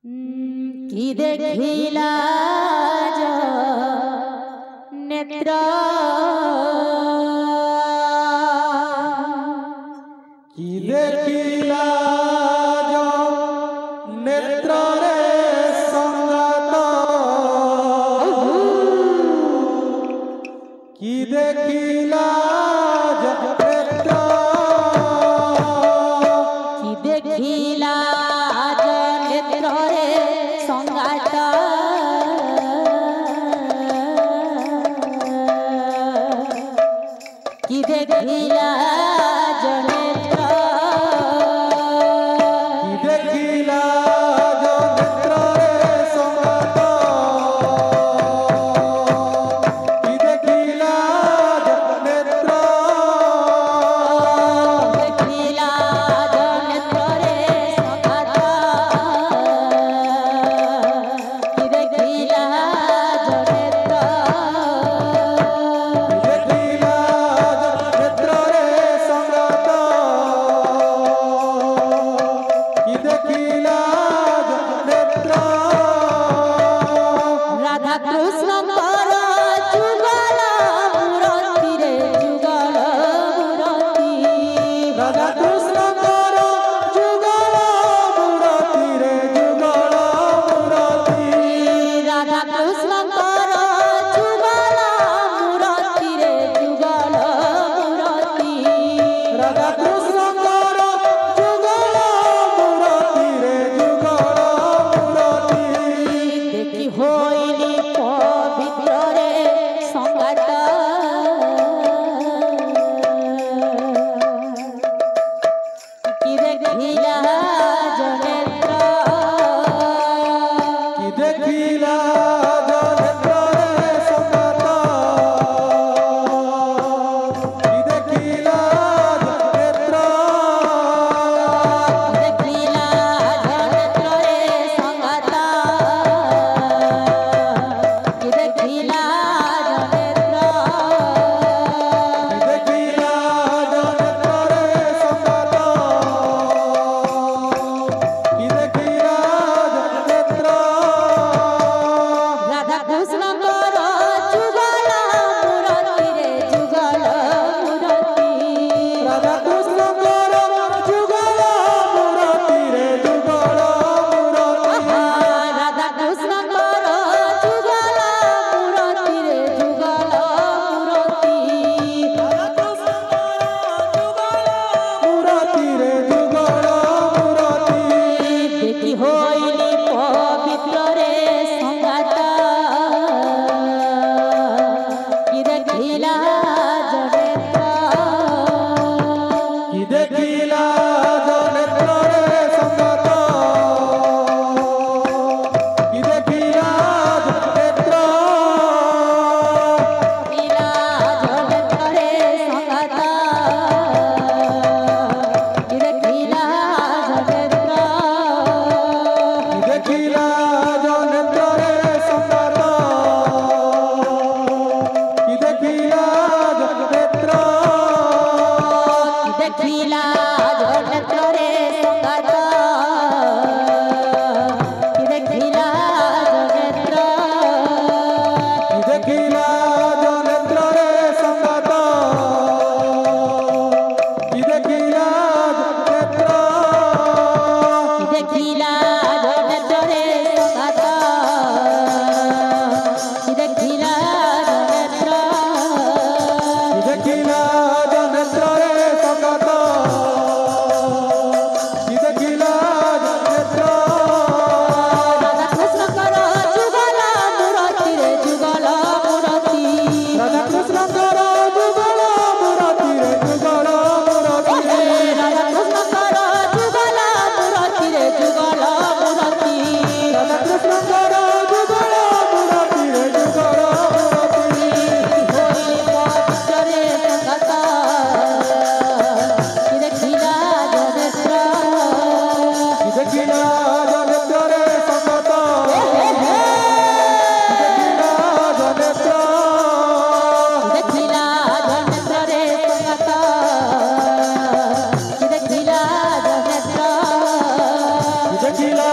कि देखिला जो नेत्र कि देखिला जो नेत्र रे संगत कि देखिला जो नेत्र कि देखिला जो नेत्र रे संगात कि देखिला जो नेत्र कि देखिला जो नेत्र रे संगत कि देखिला जो नेत्र देखिला जो नेत्र रे संगात कि देखिला जो नेत्र देखिला जो नेत्र रे संगत कि देखिला जो नेत्र राधा कृष्ण कर जुगल मूर्ति रे जुगल मूर्ति राधा कृष्ण कर जुगल मूर्ति रे जुगल मूर्ति राधा कृष्ण कर जुगल मूर्ति रे जुगल मूर्ति राधा कृष्ण कर जुगल मूर्ति रे जुगल मूर्ति देखि होइली पवित्र रे संगात कि देखिला जो नेत्र कि देखिला जो नेत्र रे संगत कि देखिला जो नेत्र देखिला जो नेत्र रे संगात कि देखिला जो नेत्र देखिला जो नेत्र रे संगत कि देखिला जो नेत्र राधा कृष्ण कर जुगल मूर्ति रे जुगल मूर्ति राधा कृष्ण कर जुगल मूर्ति रे जुगल मूर्ति राधा कृष्ण कर जुगल मूर्ति रे जुगल मूर्ति मूर्ति रे जुगल मूर्ति देखि होइली पवित्र रे संगात कि देखिला जो नेत्र कि देखिला जो नेत्र रे संगत कि देखिला जो नेत्र देखिला जो नेत्र रे संगात कि देखिला जो नेत्र कि देखिला जो नेत्र रे संगत कि देखिला जो नेत्र कि देखिला जो नेत्र रे संगात कि देखिला जो नेत्र कि देखिला जो नेत्र रे संगत कि देखिला जो नेत्र कि देखिला जो नेत्र रे संगात कि देखिला जो नेत्र कि देखिला जो नेत्र रे संगत कि देखिला जो नेत्र राधा कृष्ण कर जुगल मूर्ति रे जुगल मूर्ति राधा कृष्ण कर जुगल मूर्ति रे जुगल मूर्ति राधा कृष्ण कर जुगल मूर्ति रे जुगल मूर्ति राधा कृष्ण कर जुगल मूर्ति रे जुगल मूर्ति होइली पवित्र रे संगात कि देखिला जो नेत्र कि देखिला जो नेत्र रे संगत कि देखिला जो नेत्र देखिला जो नेत्र रे संगात कि देखिला जो नेत्र कि देखिला